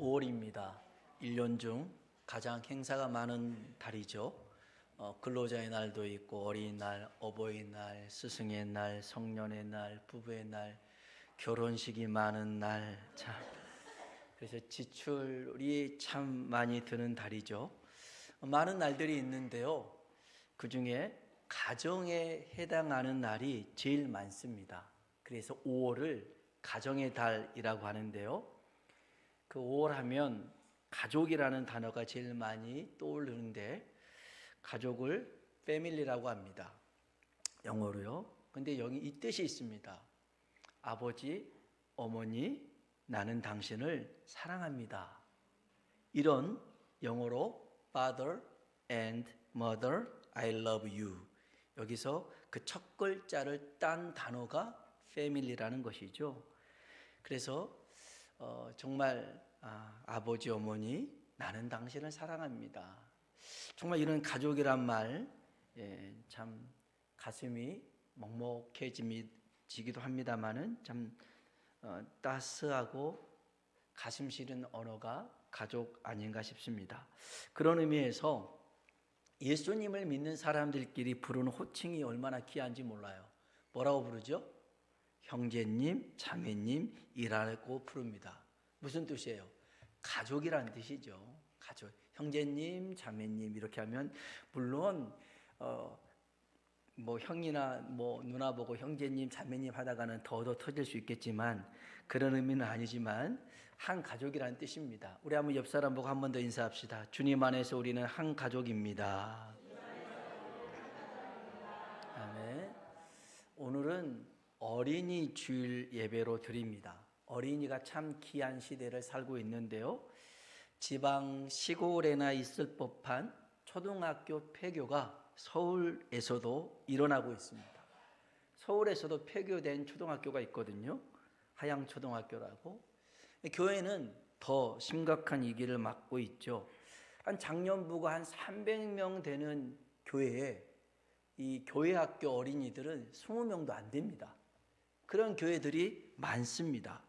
5월입니다. 1년 중 가장 행사가 많은 달이죠. 근로자의 날도 있고 어린이날, 어버이날, 스승의 날, 성년의 날, 부부의 날, 결혼식이 많은 날. 참, 그래서 지출이 참 많이 드는 달이죠. 많은 날들이 있는데요. 그 중에 가정에 해당하는 날이 제일 많습니다. 그래서 5월을 가정의 달이라고 하는데요. 그 5월 하면 가족이라는 단어가 제일 많이 떠오르는데, 가족을 패밀리라고 합니다. 영어로요. 근데 여기 이 뜻이 있습니다. 아버지, 어머니, 나는 당신을 사랑합니다. 이런 영어로 Father and Mother, I love you. 여기서 그 첫 글자를 딴 단어가 family라는 것이죠. 그래서 정말 아버지, 어머니, 나는 당신을 사랑합니다. 정말 이런 가족이란 말, 참 가슴이 먹먹해지기도 합니다만은 참 따스하고 가슴 시린 언어가 가족 아닌가 싶습니다. 그런 의미에서 예수님을 믿는 사람들끼리 부르는 호칭이 얼마나 귀한지 몰라요. 뭐라고 부르죠? 형제님, 자매님이라고 부릅니다. 무슨 뜻이에요? 가족이라는 뜻이죠. 가족, 형제님, 자매님 이렇게 하면 물론 뭐 형이나 뭐 누나 보고 형제님, 자매님 하다가는 더더 터질 수 있겠지만 그런 의미는 아니지만 한 가족이라는 뜻입니다. 우리 한번 옆 사람 보고 한 번 더 인사합시다. 주님 안에서 우리는 한 가족입니다. 아멘. 오늘은 어린이 주일 예배로 드립니다. 어린이가 참 귀한 시대를 살고 있는데요. 지방 시골에나 있을 법한 초등학교 폐교가 서울에서도 일어나고 있습니다. 서울에서도 폐교된 초등학교가 있거든요. 하양초등학교라고. 교회는 더 심각한 위기를 맞고 있죠. 한 작년부가 한 300명 되는 교회에 이 교회학교 어린이들은 20명도 안 됩니다. 그런 교회들이 많습니다.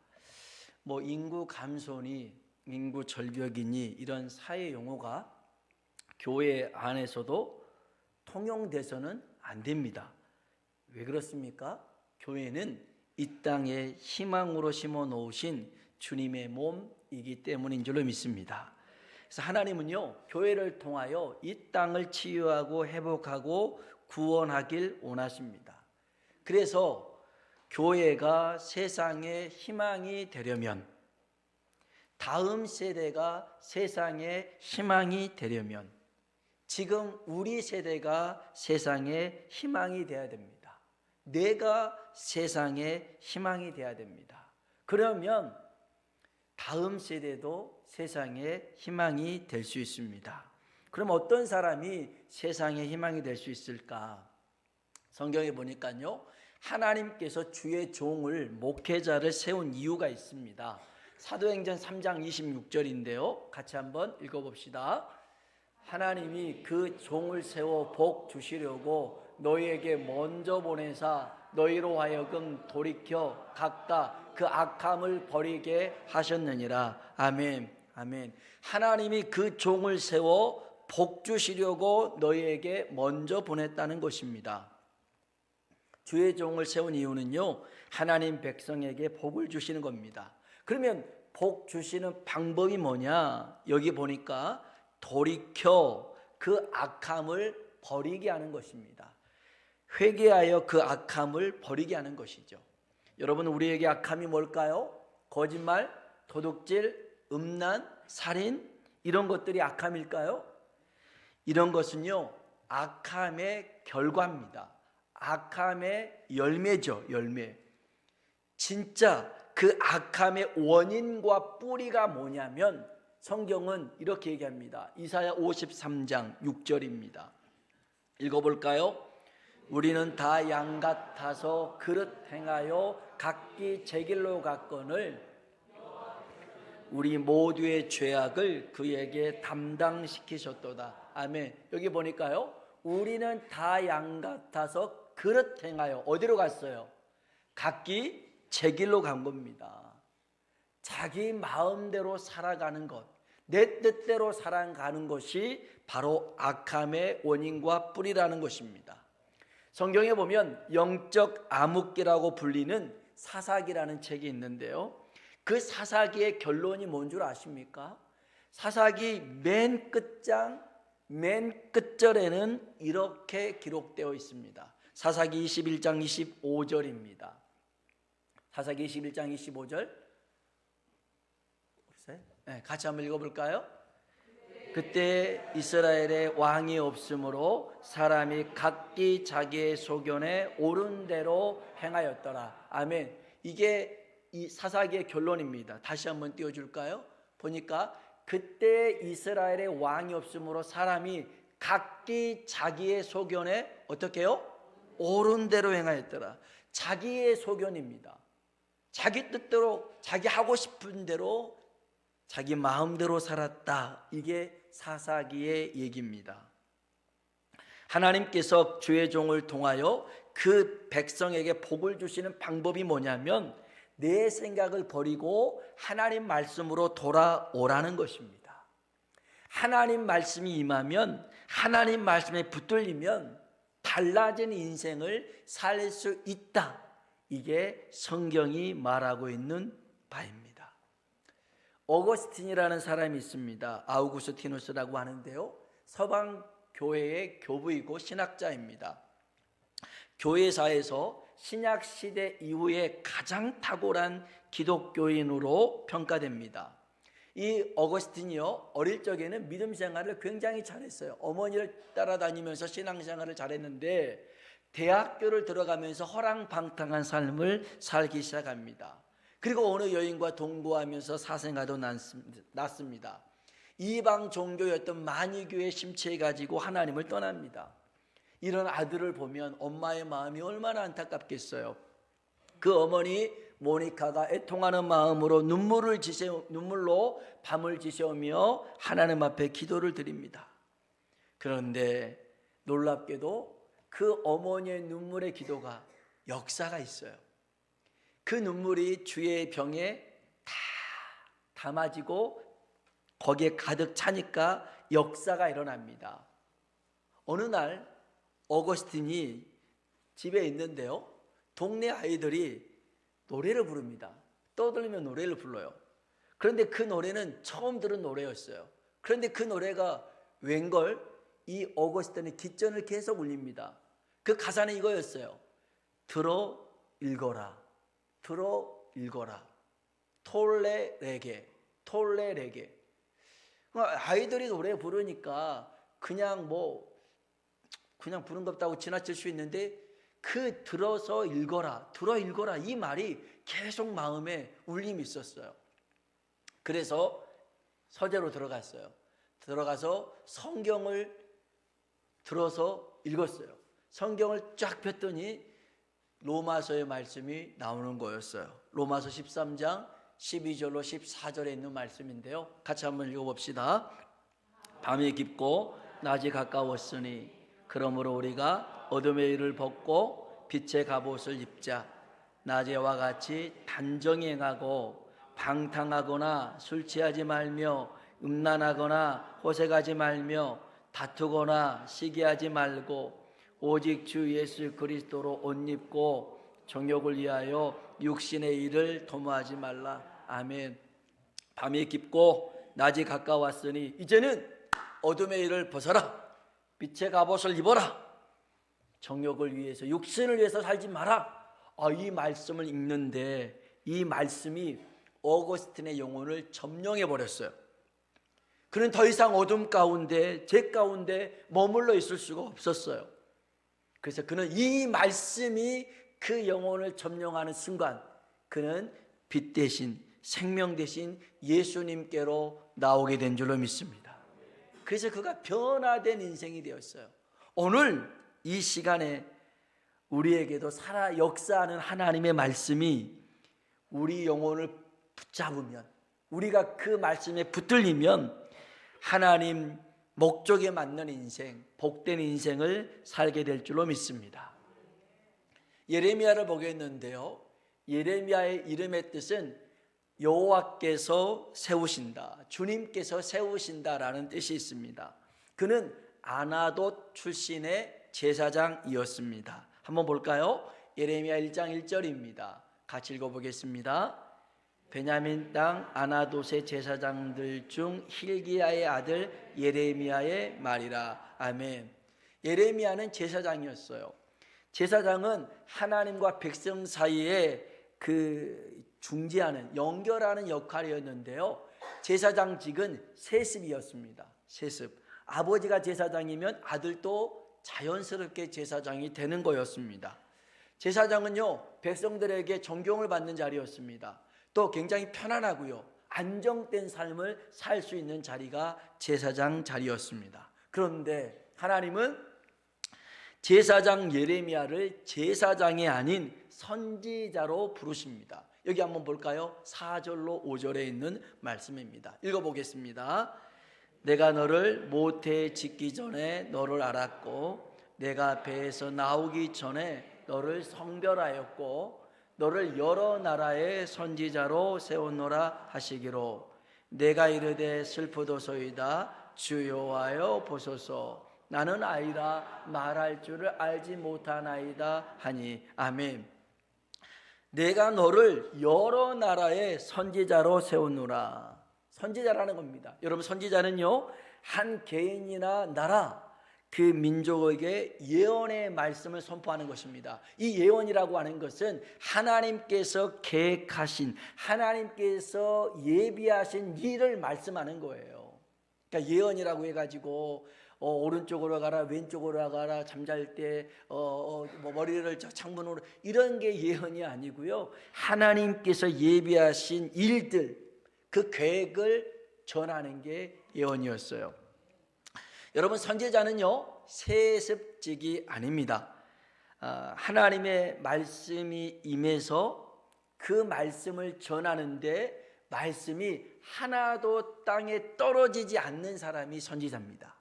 뭐 인구 감소니 인구 절벽이니 이런 사회 용어가 교회 안에서도 통용돼서는 안 됩니다. 왜 그렇습니까? 교회는 이 땅에 희망으로 심어 놓으신 주님의 몸이기 때문인 줄로 믿습니다. 그래서 하나님은요, 교회를 통하여 이 땅을 치유하고 회복하고 구원하길 원하십니다. 그래서 교회가 세상의 희망이 되려면, 다음 세대가 세상의 희망이 되려면 지금 우리 세대가 세상의 희망이 되어야 됩니다. 내가 세상의 희망이 되어야 됩니다. 그러면 다음 세대도 세상의 희망이 될 수 있습니다. 그럼 어떤 사람이 세상의 희망이 될 수 있을까? 성경에 보니까요, 하나님께서 주의 종을, 목회자를 세운 이유가 있습니다. 사도행전 3장 26절인데요. 같이 한번 읽어봅시다. 하나님이 그 종을 세워 복 주시려고 너희에게 먼저 보내사 너희로 하여금 돌이켜 각각 그 악함을 버리게 하셨느니라. 아멘. 아멘. 하나님이 그 종을 세워 복 주시려고 너희에게 먼저 보냈다는 것입니다. 주의 종을 세운 이유는요, 하나님 백성에게 복을 주시는 겁니다. 그러면 복 주시는 방법이 뭐냐? 여기 보니까 돌이켜 그 악함을 버리게 하는 것입니다. 회개하여 그 악함을 버리게 하는 것이죠. 여러분, 우리에게 악함이 뭘까요? 거짓말, 도둑질, 음란, 살인, 이런 것들이 악함일까요? 이런 것은요, 악함의 결과입니다. 악함의 열매죠, 열매. 진짜 그 악함의 원인과 뿌리가 뭐냐면 성경은 이렇게 얘기합니다. 이사야 53장 6절입니다. 읽어볼까요? 우리는 다 양 같아서 그릇 행하여 각기 제 길로 갔거늘 우리 모두의 죄악을 그에게 담당시키셨도다. 아멘. 여기 보니까요, 우리는 다 양 같아서 그릇 행하여 어디로 갔어요? 각기 제 길로 간 겁니다. 자기 마음대로 살아가는 것, 내 뜻대로 살아가는 것이 바로 악함의 원인과 뿌리라는 것입니다. 성경에 보면 영적 암흑기라고 불리는 사사기라는 책이 있는데요, 그 사사기의 결론이 뭔 줄 아십니까? 사사기 맨 끝장 맨 끝절에는 이렇게 기록되어 있습니다. 사사기 21장 25절입니다. 사사기 21장 25절 같이 한번 읽어볼까요? 그때 이스라엘에 왕이 없으므로 사람이 각기 자기의 소견에 옳은 대로 행하였더라. 아멘. 이게 이 사사기의 결론입니다. 다시 한번 띄워줄까요? 보니까 그때 이스라엘에 왕이 없으므로 사람이 각기 자기의 소견에 어떻게 해요? 옳은 대로 행하였더라. 자기의 소견입니다. 자기 뜻대로, 자기 하고 싶은 대로, 자기 마음대로 살았다. 이게 사사기의 얘기입니다. 하나님께서 주의 종을 통하여 그 백성에게 복을 주시는 방법이 뭐냐면 내 생각을 버리고 하나님 말씀으로 돌아오라는 것입니다. 하나님 말씀이 임하면, 하나님 말씀에 붙들리면 달라진 인생을 살 수 있다. 이게 성경이 말하고 있는 바입니다. 어거스틴이라는 사람이 있습니다. 아우구스티누스라고 하는데요, 서방 교회의 교부이고 신학자입니다. 교회사에서 신약 시대 이후에 가장 탁월한 기독교인으로 평가됩니다. 이 어거스틴이요, 어릴 적에는 믿음 생활을 굉장히 잘했어요. 어머니를 따라다니면서 신앙생활을 잘했는데 대학교를 들어가면서 허랑방탕한 삶을 살기 시작합니다. 그리고 어느 여인과 동거하면서 사생아도 낳습니다. 이방 종교였던 만이교에 심취해가지고 하나님을 떠납니다. 이런 아들을 보면 엄마의 마음이 얼마나 안타깝겠어요. 그 어머니 모니카가 애통하는 마음으로 눈물로 밤을 지새우며 하나님 앞에 기도를 드립니다. 그런데 놀랍게도 그 어머니의 눈물의 기도가 역사가 있어요. 그 눈물이 주의 병에 다 담아지고 거기에 가득 차니까 역사가 일어납니다. 어느 날 어거스틴이 집에 있는데요, 동네 아이들이 노래를 부릅니다. 떠들며 노래를 불러요. 그런데 그 노래는 처음 들은 노래였어요. 그런데 그 노래가 웬걸 이 어거스틴의 깃전을 계속 울립니다. 그 가사는 이거였어요. 들어 읽어라, 들어 읽어라, 톨레레게, 톨레레게. 아이들이 노래 부르니까 그냥 부른 것 같다고 지나칠 수 있는데 그 들어서 읽어라, 들어 읽어라 이 말이 계속 마음에 울림이 있었어요. 그래서 서재로 들어갔어요. 들어가서 성경을 들어서 읽었어요. 성경을 쫙 폈더니 로마서의 말씀이 나오는 거였어요. 로마서 13장 12절로 14절에 있는 말씀인데요, 같이 한번 읽어봅시다. 밤이 깊고 낮이 가까웠으니 그러므로 우리가 어둠의 일을 벗고 빛의 갑옷을 입자. 낮에와 같이 단정히 행하고 방탕하거나 술 취하지 말며 음란하거나 호색하지 말며 다투거나 시기하지 말고 오직 주 예수 그리스도로 옷 입고 정욕을 위하여 육신의 일을 도모하지 말라. 아멘. 밤이 깊고 낮이 가까웠으니 이제는 어둠의 일을 벗어라. 빛의 갑옷을 입어라. 정욕을 위해서, 육신을 위해서 살지 마라. 이 말씀을 읽는데 이 말씀이 어거스틴의 영혼을 점령해 버렸어요. 그는 더 이상 어둠 가운데, 죄 가운데 머물러 있을 수가 없었어요. 그래서 그는 이 말씀이 그 영혼을 점령하는 순간 그는 빛 대신, 생명 대신 예수님께로 나오게 된 줄로 믿습니다. 그래서 그가 변화된 인생이 되었어요. 오늘 이 시간에 우리에게도 살아 역사하는 하나님의 말씀이 우리 영혼을 붙잡으면, 우리가 그 말씀에 붙들리면 하나님 목적에 맞는 인생, 복된 인생을 살게 될 줄로 믿습니다. 예레미야를 보겠는데요, 예레미야의 이름의 뜻은 여호와께서 세우신다, 주님께서 세우신다라는 뜻이 있습니다. 그는 아나돗 출신의 제사장이었습니다. 한번 볼까요? 예레미야 1장 1절입니다. 같이 읽어보겠습니다. 베냐민 땅 아나돗의 제사장들 중 힐기야의 아들 예레미야의 말이라. 아멘. 예레미야는 제사장이었어요. 제사장은 하나님과 백성 사이에 중재하는, 연결하는 역할이었는데요. 제사장직은 세습이었습니다. 세습. 아버지가 제사장이면 아들도 자연스럽게 제사장이 되는 거였습니다. 제사장은요, 백성들에게 존경을 받는 자리였습니다. 또 굉장히 편안하고요, 안정된 삶을 살 수 있는 자리가 제사장 자리였습니다. 그런데 하나님은 제사장 예레미야를 제사장이 아닌 선지자로 부르십니다. 여기 한번 볼까요? 4절로 5절에 있는 말씀입니다. 읽어보겠습니다. 내가 너를 모태에 짓기 전에 너를 알았고 내가 배에서 나오기 전에 너를 성별하였고 너를 여러 나라의 선지자로 세웠노라 하시기로 내가 이르되 슬프도소이다 주 여호와여 보소서 나는 아이라 말할 줄을 알지 못하나이다 하니. 아멘. 내가 너를 여러 나라의 선지자로 세우노라. 선지자라는 겁니다. 여러분, 선지자는요, 한 개인이나 나라, 그 민족에게 예언의 말씀을 선포하는 것입니다. 이 예언이라고 하는 것은 하나님께서 계획하신, 하나님께서 예비하신 일을 말씀하는 거예요. 그러니까 예언이라고 해가지고 오른쪽으로 가라, 왼쪽으로 가라, 잠잘 때 머리를 창문으로, 이런 게 예언이 아니고요, 하나님께서 예비하신 일들, 그 계획을 전하는 게 예언이었어요. 여러분, 선지자는요, 세습직이 아닙니다. 하나님의 말씀이 임해서 그 말씀을 전하는데 말씀이 하나도 땅에 떨어지지 않는 사람이 선지자입니다.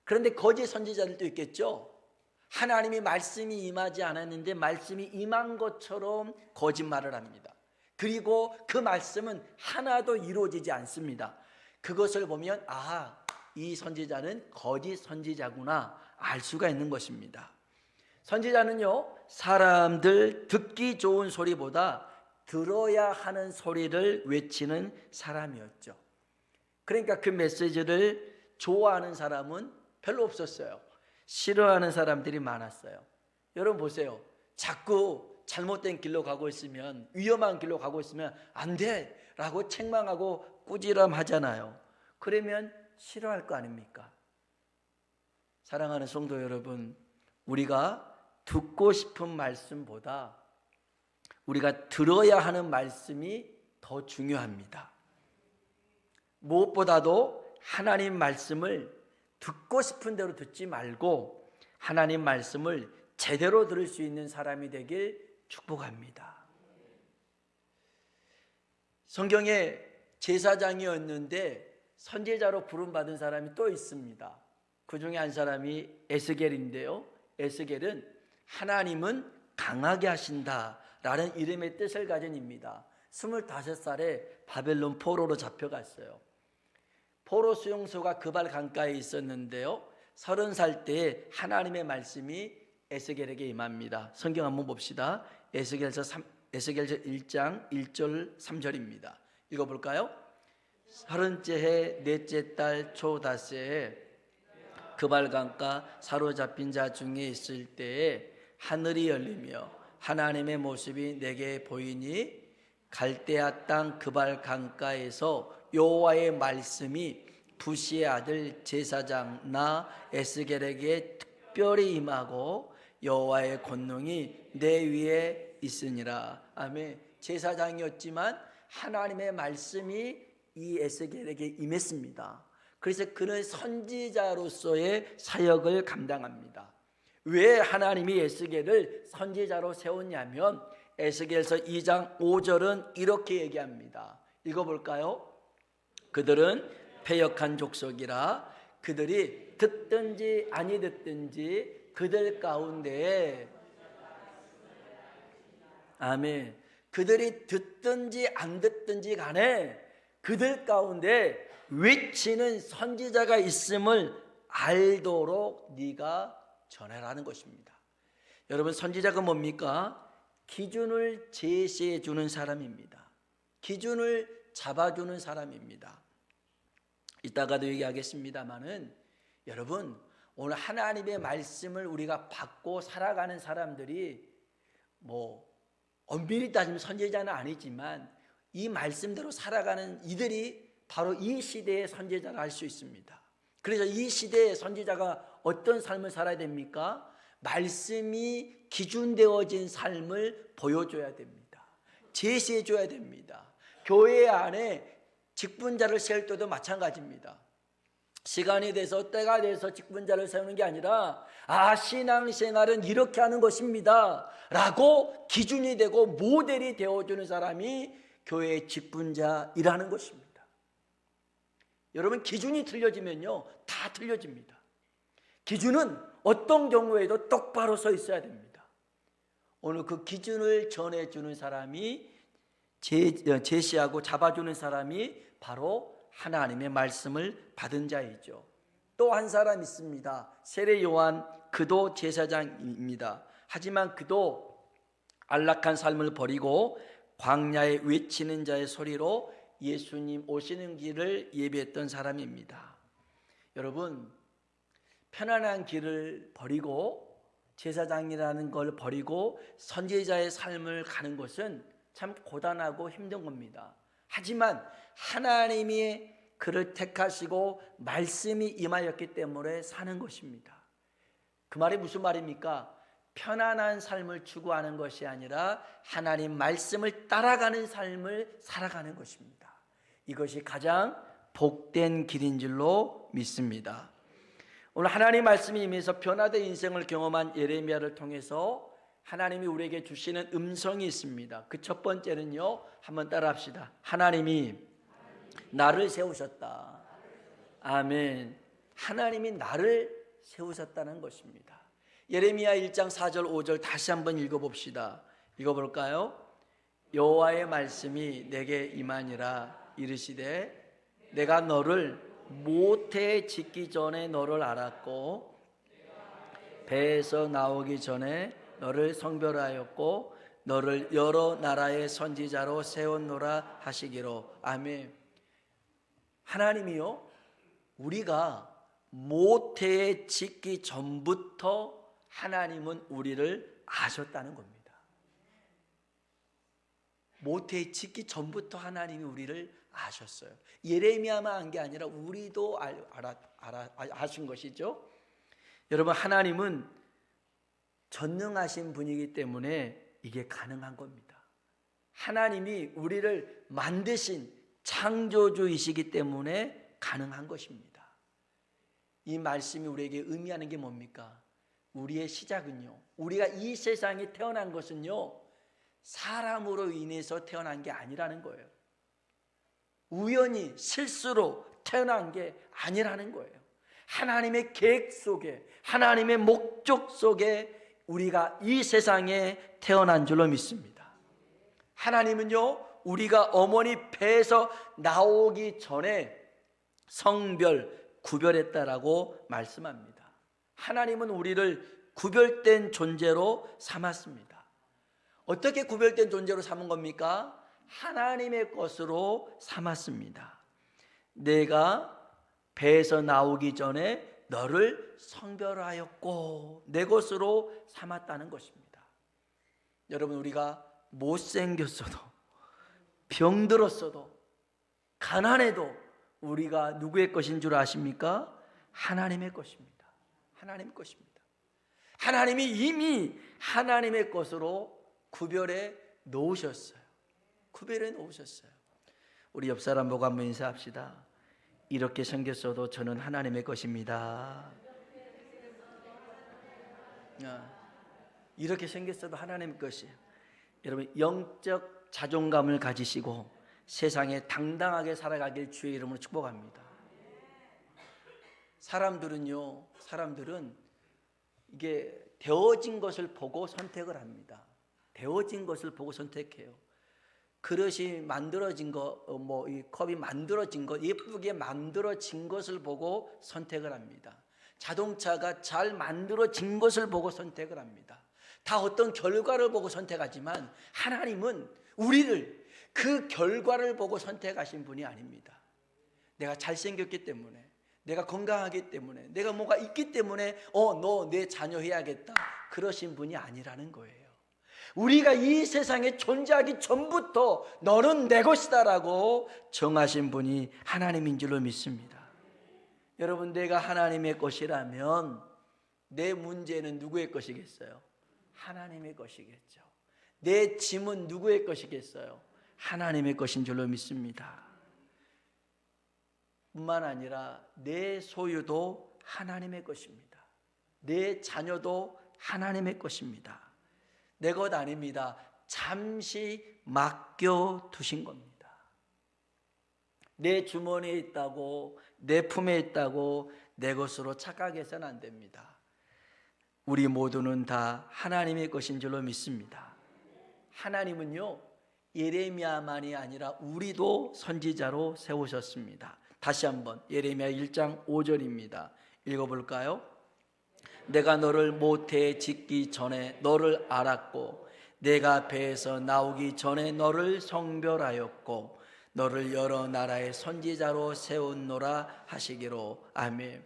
그런데 거짓 선지자들도 있겠죠. 하나님이 말씀이 임하지 않았는데 말씀이 임한 것처럼 거짓말을 합니다. 그리고 그 말씀은 하나도 이루어지지 않습니다. 그것을 보면 이 선지자는 거짓 선지자구나 알 수가 있는 것입니다. 선지자는요, 사람들 듣기 좋은 소리보다 들어야 하는 소리를 외치는 사람이었죠. 그러니까 그 메시지를 좋아하는 사람은 별로 없었어요. 싫어하는 사람들이 많았어요. 여러분 보세요. 자꾸 잘못된 길로 가고 있으면, 위험한 길로 가고 있으면 안 돼 라고 책망하고 꾸지람하잖아요. 그러면 싫어할 거 아닙니까? 사랑하는 성도 여러분, 우리가 듣고 싶은 말씀보다 우리가 들어야 하는 말씀이 더 중요합니다. 무엇보다도 하나님 말씀을 듣고 싶은 대로 듣지 말고 하나님 말씀을 제대로 들을 수 있는 사람이 되길 축복합니다. 성경에 제사장이었는데 선지자로 부름받은 사람이 또 있습니다. 그 중에 한 사람이 에스겔인데요, 에스겔은 하나님은 강하게 하신다라는 이름의 뜻을 가진 입니다. 25살에 바벨론 포로로 잡혀갔어요. 포로 수용소가 그발 강가에 있었는데요, 30살 때에 하나님의 말씀이 에스겔에게 임합니다. 성경 한번 봅시다. 에스겔서 1장 1절 3절입니다. 읽어볼까요? 30째 해 넷째 달 초닷새에 그발 강가 사로잡힌 자 중에 있을 때에 하늘이 열리며 하나님의 모습이 내게 보이니 갈대아 땅 그발 강가에서 여호와의 말씀이 부시의 아들 제사장 나 에스겔에게 특별히 임하고 여호와의 권능이 내 위에 있으니라. 아멘. 제사장이었지만 하나님의 말씀이 이 에스겔에게 임했습니다. 그래서 그는 선지자로서의 사역을 감당합니다. 왜 하나님이 에스겔을 선지자로 세웠냐면 에스겔서 2장 5절은 이렇게 얘기합니다. 읽어볼까요? 그들은 패역한 족속이라 그들이 듣든지 아니 듣든지 그들 가운데에, 아멘, 그들이 듣든지 안 듣든지 간에 그들 가운데 외치는 선지자가 있음을 알도록 네가 전해라는 것입니다. 여러분, 선지자가 뭡니까? 기준을 제시해 주는 사람입니다. 기준을 잡아주는 사람입니다. 이따가도 얘기하겠습니다마는 여러분, 오늘 하나님의 말씀을 우리가 받고 살아가는 사람들이 엄밀히 따지면 선지자는 아니지만 이 말씀대로 살아가는 이들이 바로 이 시대의 선지자를 알 수 있습니다. 그래서 이 시대의 선지자가 어떤 삶을 살아야 됩니까? 말씀이 기준되어진 삶을 보여줘야 됩니다. 제시해줘야 됩니다. 교회 안에 직분자를 세울 때도 마찬가지입니다. 시간이 돼서 때가 돼서 직분자를 세우는 게 아니라 신앙생활은 이렇게 하는 것입니다 라고 기준이 되고 모델이 되어주는 사람이 교회의 직분자이라는 것입니다. 여러분, 기준이 틀려지면요 다 틀려집니다. 기준은 어떤 경우에도 똑바로 서 있어야 됩니다. 오늘 그 기준을 전해주는 사람이 제시하고 잡아주는 사람이 바로 하나님의 말씀을 받은 자이죠. 또 한 사람 있습니다. 세례 요한, 그도 제사장입니다. 하지만 그도 안락한 삶을 버리고 광야에 외치는 자의 소리로 예수님 오시는 길을 예비했던 사람입니다. 여러분, 편안한 길을 버리고 제사장이라는 걸 버리고 선지자의 삶을 가는 것은 참 고단하고 힘든 겁니다. 하지만 하나님이 그를 택하시고 말씀이 임하였기 때문에 사는 것입니다. 그 말이 무슨 말입니까? 편안한 삶을 추구하는 것이 아니라 하나님 말씀을 따라가는 삶을 살아가는 것입니다. 이것이 가장 복된 길인 줄로 믿습니다. 오늘 하나님 말씀이 임해서 변화된 인생을 경험한 예레미야를 통해서 하나님이 우리에게 주시는 음성이 있습니다. 그 첫 번째는요, 한번 따라 합시다. 하나님이 나를 세우셨다. 아멘. 하나님이 나를 세우셨다는 것입니다. 예레미야 1장 4절 5절 다시 한번 읽어봅시다. 읽어볼까요? 여호와의 말씀이 내게 임하니라. 이르시되 내가 너를 모태에 짓기 전에 너를 알았고 배에서 나오기 전에 너를 성별하였고 너를 여러 나라의 선지자로 세웠노라 하시기로. 아멘. 하나님이요, 우리가 모태에 짓기 전부터 하나님은 우리를 아셨다는 겁니다. 모태에 짓기 전부터 하나님이 우리를 아셨어요. 예레미야만 한 게 아니라 우리도 아신 것이죠. 여러분, 하나님은 전능하신 분이기 때문에 이게 가능한 겁니다. 하나님이 우리를 만드신 창조주이시기 때문에 가능한 것입니다. 이 말씀이 우리에게 의미하는 게 뭡니까? 우리의 시작은요, 우리가 이 세상에 태어난 것은요, 사람으로 인해서 태어난 게 아니라는 거예요. 우연히 실수로 태어난 게 아니라는 거예요. 하나님의 계획 속에, 하나님의 목적 속에 우리가 이 세상에 태어난 줄로 믿습니다. 하나님은요, 우리가 어머니 배에서 나오기 전에 성별, 구별했다라고 말씀합니다. 하나님은 우리를 구별된 존재로 삼았습니다. 어떻게 구별된 존재로 삼은 겁니까? 하나님의 것으로 삼았습니다. 내가 배에서 나오기 전에 너를 성별하였고 내 것으로 삼았다는 것입니다. 여러분, 우리가 못생겼어도 병들었어도 가난해도 우리가 누구의 것인 줄 아십니까? 하나님의 것입니다. 하나님의 것입니다. 하나님이 이미 하나님의 것으로 구별해 놓으셨어요. 구별해 놓으셨어요. 우리 옆 사람 보고 한번 인사합시다. 이렇게 생겼어도 저는 하나님의 것입니다. 이렇게 생겼어도 하나님의 것이에요. 여러분, 영적 자존감을 가지시고 세상에 당당하게 살아가길 주의 이름으로 축복합니다. 사람들은 이게 되어진 것을 보고 선택을 합니다. 되어진 것을 보고 선택해요. 그릇이 만들어진 거, 이 컵이 만들어진 거, 예쁘게 만들어진 것을 보고 선택을 합니다. 자동차가 잘 만들어진 것을 보고 선택을 합니다. 다 어떤 결과를 보고 선택하지만 하나님은 우리를 그 결과를 보고 선택하신 분이 아닙니다. 내가 잘생겼기 때문에, 내가 건강하기 때문에, 내가 뭐가 있기 때문에 너 내 자녀 해야겠다 그러신 분이 아니라는 거예요. 우리가 이 세상에 존재하기 전부터 너는 내 것이다 라고 정하신 분이 하나님인 줄로 믿습니다. 여러분, 내가 하나님의 것이라면 내 문제는 누구의 것이겠어요? 하나님의 것이겠죠. 내 짐은 누구의 것이겠어요? 하나님의 것인 줄로 믿습니다. 뿐만 아니라 내 소유도 하나님의 것입니다. 내 자녀도 하나님의 것입니다. 내 것 아닙니다. 잠시 맡겨두신 겁니다. 내 주머니에 있다고, 내 품에 있다고 내 것으로 착각해서는 안 됩니다. 우리 모두는 다 하나님의 것인 줄로 믿습니다. 하나님은요, 예레미야만이 아니라 우리도 선지자로 세우셨습니다. 다시 한번 예레미야 1장 5절입니다. 읽어볼까요? 내가 너를 모태에 짓기 전에 너를 알았고 내가 배에서 나오기 전에 너를 성별하였고 너를 여러 나라의 선지자로 세웠노라 하시기로. 아멘.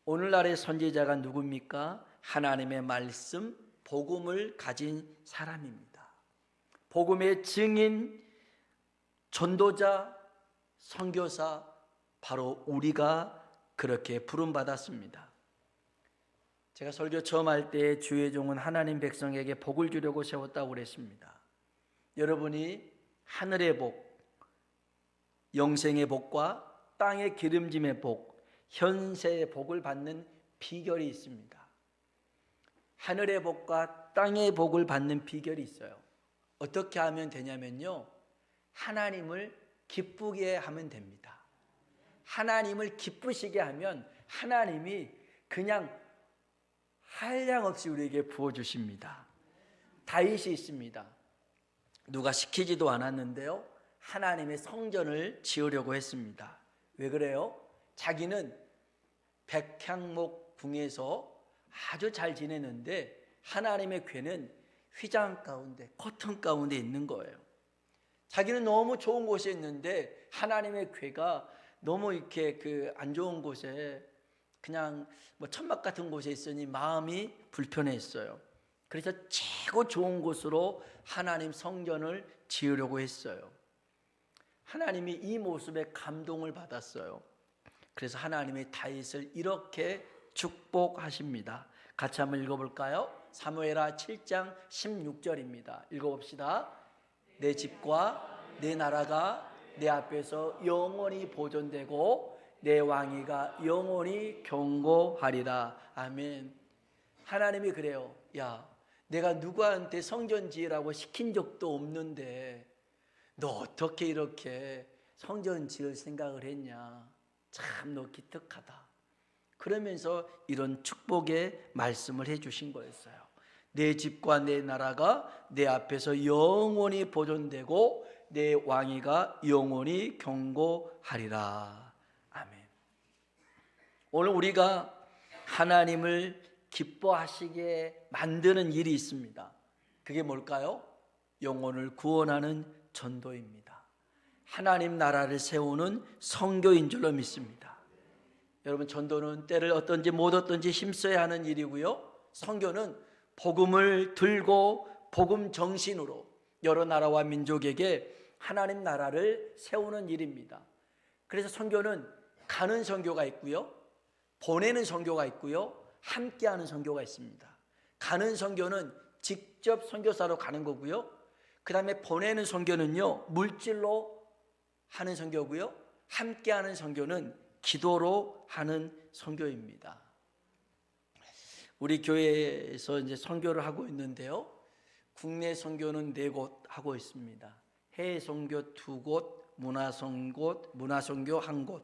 오늘날의 선지자가 누굽니까? 하나님의 말씀, 복음을 가진 사람입니다. 복음의 증인, 전도자, 선교사, 바로 우리가 그렇게 부름받았습니다. 제가 설교 처음 할 때 주의 종은 하나님 백성에게 복을 주려고 세웠다고 그랬습니다. 여러분이 하늘의 복, 영생의 복과 땅의 기름짐의 복, 현세의 복을 받는 비결이 있습니다. 하늘의 복과 땅의 복을 받는 비결이 있어요. 어떻게 하면 되냐면요, 하나님을 기쁘게 하면 됩니다. 하나님을 기쁘시게 하면 하나님이 그냥 한량없이 우리에게 부어주십니다. 다윗이 있습니다. 누가 시키지도 않았는데요, 하나님의 성전을 지으려고 했습니다. 왜 그래요? 자기는 백향목 궁에서 아주 잘 지내는데 하나님의 궤는 휘장 가운데, 커튼 가운데 있는 거예요. 자기는 너무 좋은 곳에 있는데 하나님의 궤가 너무 이렇게 안 좋은 곳에, 그냥 천막 같은 곳에 있으니 마음이 불편했어요. 그래서 최고 좋은 곳으로 하나님 성전을 지으려고 했어요. 하나님이 이 모습에 감동을 받았어요. 그래서 하나님이 다윗을 이렇게 축복하십니다. 같이 한번 읽어볼까요? 사무엘하 7장 16절입니다. 읽어봅시다. 내 집과 내 나라가 내 앞에서 영원히 보존되고 내 왕위가 영원히 경고하리라. 아멘. 하나님이 그래요. 야, 내가 누구한테 성전 지으라고 시킨 적도 없는데 너 어떻게 이렇게 성전 지을 생각을 했냐. 참 너 기특하다. 그러면서 이런 축복의 말씀을 해주신 거였어요. 내 집과 내 나라가 내 앞에서 영원히 보존되고 내 왕위가 영원히 경고하리라. 아멘. 오늘 우리가 하나님을 기뻐하시게 만드는 일이 있습니다. 그게 뭘까요? 영혼을 구원하는 전도입니다. 하나님 나라를 세우는 선교인 줄로 믿습니다. 여러분, 전도는 때를 어떤지 못 어떤지 힘써야 하는 일이고요, 선교는 복음을 들고 복음 정신으로 여러 나라와 민족에게 하나님 나라를 세우는 일입니다. 그래서 선교는 가는 선교가 있고요, 보내는 선교가 있고요, 함께하는 선교가 있습니다. 가는 선교는 직접 선교사로 가는 거고요, 그 다음에 보내는 선교는요, 물질로 하는 선교고요, 함께하는 선교는 기도로 하는 선교입니다. 우리 교회에서 이제 선교를 하고 있는데요, 국내 선교는 4곳 하고 있습니다. 해외 선교 2곳, 문화 선교 1곳.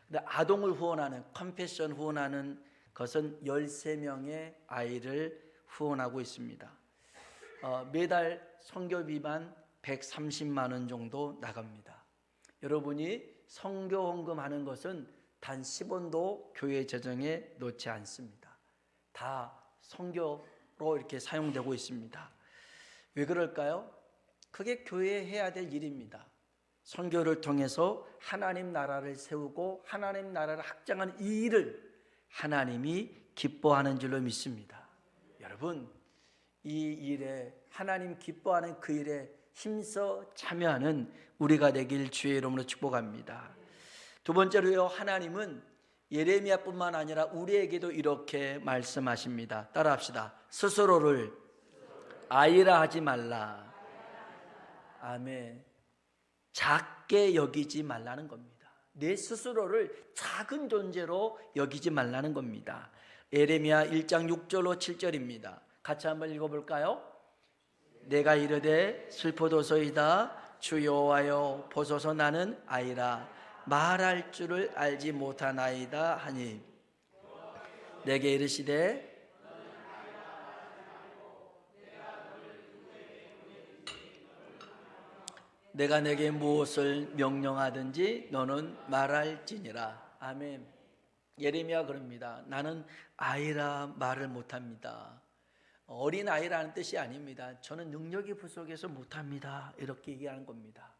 근데 아동을 후원하는, 컴패션 후원하는 것은 13명의 아이를 후원하고 있습니다. 매달 선교비만 130만 원 정도 나갑니다. 여러분이 선교 헌금하는 것은 단 10원도 교회 재정에 넣지 않습니다. 다 선교로 이렇게 사용되고 있습니다. 왜 그럴까요? 그게 교회에 해야 될 일입니다. 선교를 통해서 하나님 나라를 세우고 하나님 나라를 확장하는 이 일을 하나님이 기뻐하는 줄로 믿습니다. 여러분, 이 일에 하나님 기뻐하는 그 일에 힘써 참여하는 우리가 되길 주의 이름으로 축복합니다. 두 번째로요, 하나님은 예레미야뿐만 아니라 우리에게도 이렇게 말씀하십니다. 따라합시다. 스스로를 아이라 하지 말라. 아멘. 작게 여기지 말라는 겁니다. 내 스스로를 작은 존재로 여기지 말라는 겁니다. 예레미야 1장 6절로 7절입니다. 같이 한번 읽어볼까요? 내가 이르되 슬퍼도소이다. 주 여호와여 보소서 나는 아이라 말할 줄을 알지 못하나이다 하니 내게 이르시되 내가 내게 무엇을 명령하든지 너는 말할지니라. 아멘. 예레미야 그럽니다. 나는 아이라 말을 못합니다. 어린 아이라는 뜻이 아닙니다. 저는 능력이 부족해서 못합니다. 이렇게 얘기하는 겁니다.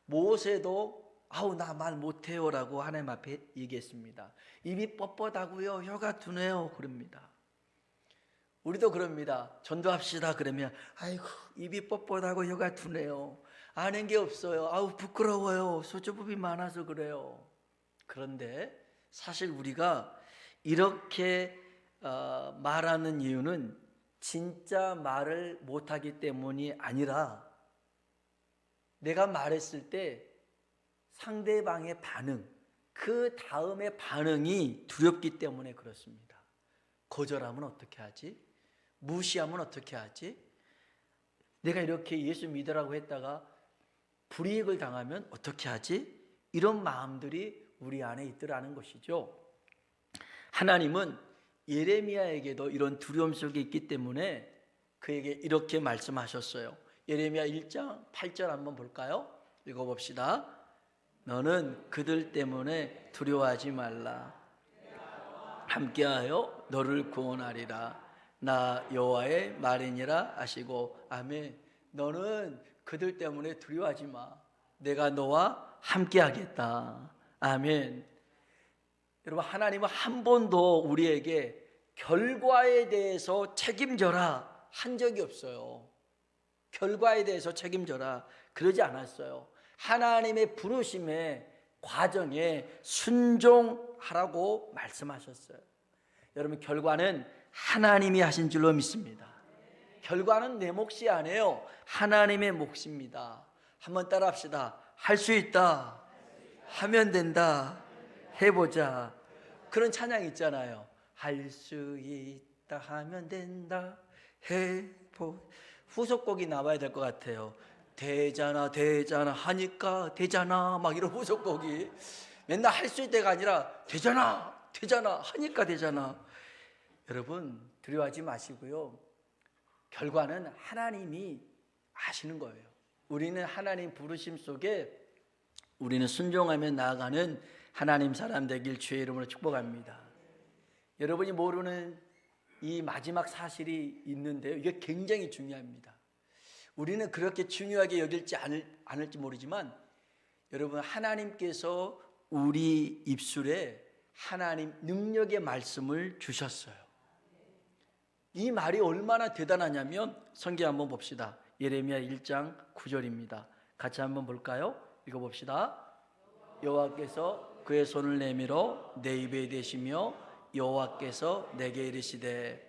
모세도 아우 나 말 못해요 라고 하나님 앞에 얘기했습니다. 입이 뻣뻣하고요, 혀가 둔해요 그럽니다. 우리도 그럽니다. 전도합시다 그러면 아이고 입이 뻣뻣하고 혀가 둔해요, 아는 게 없어요, 아우 부끄러워요, 소주법이 많아서 그래요. 그런데 사실 우리가 이렇게 말하는 이유는 진짜 말을 못하기 때문이 아니라 내가 말했을 때 상대방의 반응, 그 다음의 반응이 두렵기 때문에 그렇습니다. 거절하면 어떻게 하지? 무시하면 어떻게 하지? 내가 이렇게 예수 믿으라고 했다가 불이익을 당하면 어떻게 하지? 이런 마음들이 우리 안에 있더라는 것이죠. 하나님은 예레미야에게도 이런 두려움 속에 있기 때문에 그에게 이렇게 말씀하셨어요. 예레미야 1장 8절 한번 볼까요? 읽어봅시다. 너는 그들 때문에 두려워하지 말라. 함께하여 너를 구원하리라. 나 여호와의 말이니라 하시고. 아멘. 너는 그들 때문에 두려워하지 마. 내가 너와 함께하겠다. 아멘. 여러분, 하나님은 한 번도 우리에게 결과에 대해서 책임져라 한 적이 없어요. 결과에 대해서 책임져라 그러지 않았어요. 하나님의 부르심의 과정에 순종하라고 말씀하셨어요. 여러분, 결과는 하나님이 하신 줄로 믿습니다. 결과는 내 몫이 아니에요. 하나님의 몫입니다. 한번 따라합시다. 할 수 있다. 하면 된다. 해보자. 그런 찬양 있잖아요. 할 수 있다 하면 된다. 후속곡이 나와야 될 것 같아요. 되잖아 되잖아 하니까 되잖아 막 이런 후속곡이 맨날 할 수 있다가 아니라 되잖아 되잖아 하니까 되잖아. 여러분, 두려워하지 마시고요. 결과는 하나님이 아시는 거예요. 우리는 하나님 부르심 속에 우리는 순종하며 나아가는 하나님 사람 되길 주의 이름으로 축복합니다. 여러분이 모르는 이 마지막 사실이 있는데요, 이게 굉장히 중요합니다. 우리는 그렇게 중요하게 여길지 않을지 모르지만 여러분, 하나님께서 우리 입술에 하나님 능력의 말씀을 주셨어요. 이 말이 얼마나 대단하냐면 성경 한번 봅시다. 예레미야 1장 9절입니다. 같이 한번 볼까요? 읽어봅시다. 여호와께서 그의 손을 내밀어 내 입에 대시며 여호와께서 내게 이르시되.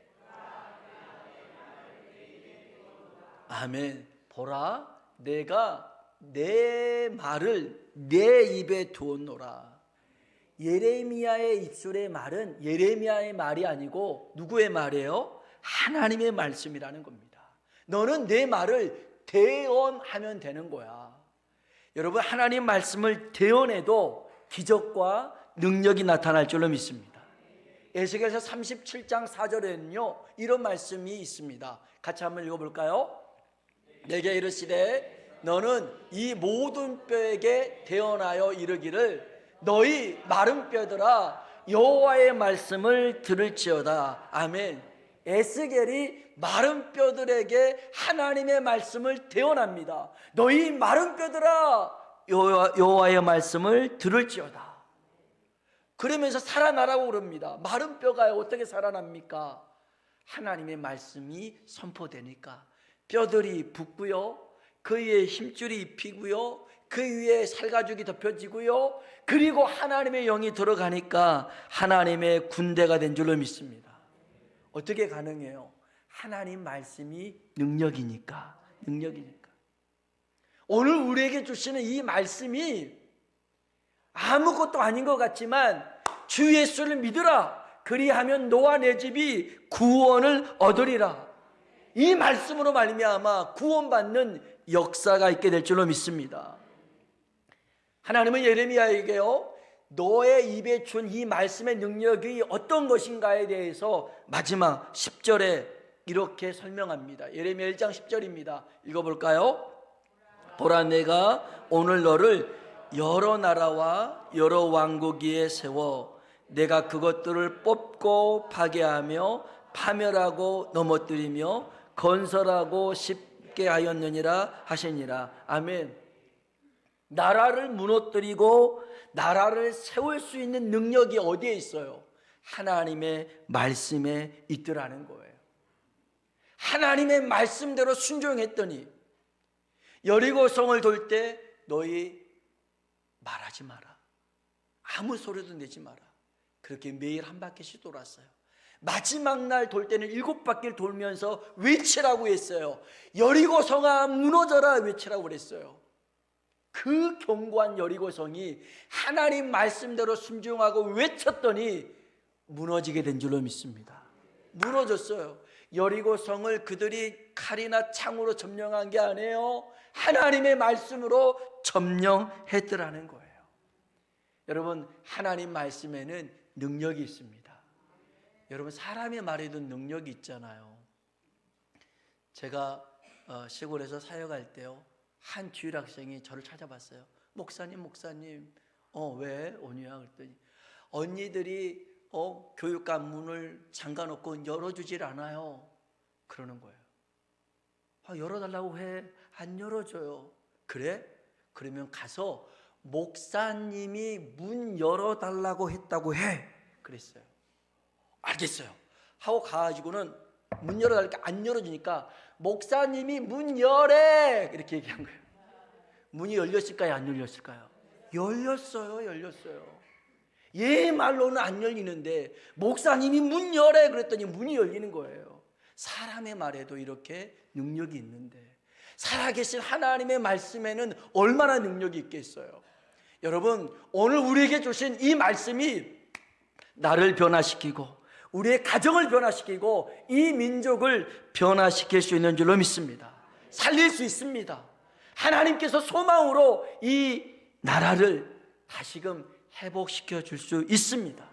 아멘. 보라, 내가 내 말을 내 입에 두었노라. 예레미야의 입술의 말은 예레미야의 말이 아니고 누구의 말이에요? 하나님의 말씀이라는 겁니다. 너는 내 말을 대언하면 되는 거야. 여러분, 하나님 말씀을 대언해도 기적과 능력이 나타날 줄로 믿습니다. 에스겔서 37장 4절에는요 이런 말씀이 있습니다. 같이 한번 읽어볼까요? 내게 이르시되 너는 이 모든 뼈에게 대언하여 이르기를 너희 마른 뼈들아 여호와의 말씀을 들을지어다. 아멘. 에스겔이 마른 뼈들에게 하나님의 말씀을 대언합니다. 너희 마른 뼈들아 여호와의 말씀을 들을지어다. 그러면서 살아나라고 그럽니다. 마른 뼈가 어떻게 살아납니까? 하나님의 말씀이 선포되니까 뼈들이 붙고요, 그 위에 힘줄이 피고요, 그 위에 살가죽이 덮여지고요, 그리고 하나님의 영이 들어가니까 하나님의 군대가 된 줄로 믿습니다. 어떻게 가능해요? 하나님 말씀이 능력이니까. 오늘 우리에게 주시는 이 말씀이 아무것도 아닌 것 같지만 주 예수를 믿으라. 그리하면 너와 내 집이 구원을 얻으리라. 이 말씀으로 말미암아 구원받는 역사가 있게 될 줄로 믿습니다. 하나님은 예레미야에게요, 너의 입에 준 이 말씀의 능력이 어떤 것인가에 대해서 마지막 10절에 이렇게 설명합니다. 예레미야 1장 10절입니다. 읽어볼까요? 보라, 내가 오늘 너를 여러 나라와 여러 왕국 위에 세워 내가 그것들을 뽑고 파괴하며 파멸하고 넘어뜨리며 건설하고 쉽게 하였느니라 하시니라. 아멘. 나라를 무너뜨리고 나라를 세울 수 있는 능력이 어디에 있어요? 하나님의 말씀에 있더라는 거예요. 하나님의 말씀대로 순종했더니 여리고성을 돌 때 너희 말하지 마라, 아무 소리도 내지 마라. 그렇게 매일 한 바퀴씩 돌았어요. 마지막 날 돌 때는 7바퀴를 돌면서 외치라고 했어요. 여리고성아 무너져라 외치라고 그랬어요. 그 견고한 여리고성이 하나님 말씀대로 순종하고 외쳤더니 무너지게 된 줄로 믿습니다. 무너졌어요. 여리고성을 그들이 칼이나 창으로 점령한 게 아니에요. 하나님의 말씀으로 점령했더라는 거예요. 여러분, 하나님 말씀에는 능력이 있습니다. 여러분, 사람의 말에도 능력이 있잖아요. 제가 시골에서 사역할 때요, 한 주일 학생이 저를 찾아봤어요. 목사님 왜 오냐 그랬더니 언니들이 교육감 문을 잠가놓고 열어주질 않아요 그러는 거예요. 열어달라고 해. 안 열어줘요. 그래? 그러면 가서 목사님이 문 열어달라고 했다고 해. 그랬어요. 알겠어요 하고 가가지고는 문 열어달라니까 안 열어주니까 목사님이 문 열래 이렇게 얘기한 거예요. 문이 열렸을까요? 안 열렸을까요? 열렸어요. 얘 말로는 안 열리는데 목사님이 문 열래 그랬더니 문이 열리는 거예요. 사람의 말에도 이렇게 능력이 있는데 살아계신 하나님의 말씀에는 얼마나 능력이 있겠어요. 여러분, 오늘 우리에게 주신 이 말씀이 나를 변화시키고 우리의 가정을 변화시키고 이 민족을 변화시킬 수 있는 줄로 믿습니다. 살릴 수 있습니다. 하나님께서 소망으로 이 나라를 다시금 회복시켜 줄 수 있습니다.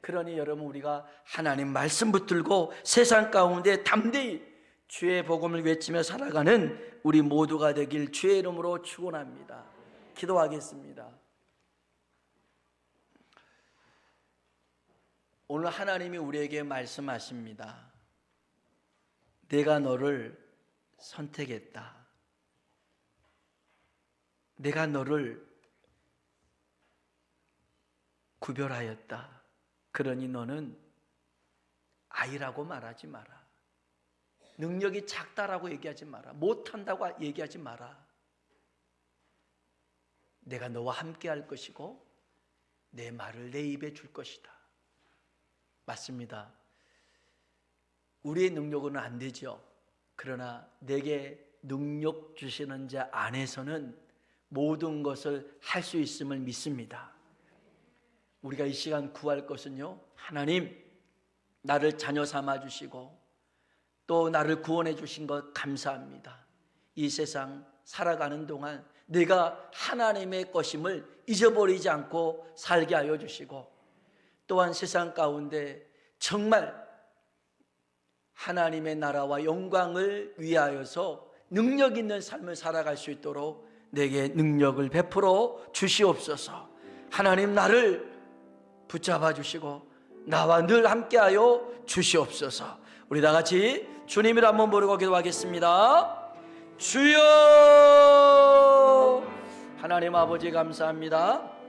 그러니 여러분, 우리가 하나님 말씀 붙들고 세상 가운데 담대히 주의 복음을 외치며 살아가는 우리 모두가 되길 주의 이름으로 축원합니다. 기도하겠습니다. 오늘 하나님이 우리에게 말씀하십니다. 내가 너를 선택했다. 내가 너를 구별하였다. 그러니 너는 아이라고 말하지 마라. 능력이 작다라고 얘기하지 마라. 못한다고 얘기하지 마라. 내가 너와 함께 할 것이고 내 말을 내 입에 줄 것이다. 맞습니다. 우리의 능력으로는 안 되죠. 그러나 내게 능력 주시는 자 안에서는 모든 것을 할 수 있음을 믿습니다. 우리가 이 시간 구할 것은요, 하나님, 나를 자녀 삼아 주시고 또 나를 구원해 주신 것 감사합니다. 이 세상 살아가는 동안 내가 하나님의 것임을 잊어버리지 않고 살게 하여 주시고, 또한 세상 가운데 정말 하나님의 나라와 영광을 위하여서 능력 있는 삶을 살아갈 수 있도록 내게 능력을 베풀어 주시옵소서. 하나님, 나를 붙잡아 주시고 나와 늘 함께하여 주시옵소서. 우리 다 같이 주님을 한번 부르고 기도하겠습니다. 주여. 하나님 아버지 감사합니다.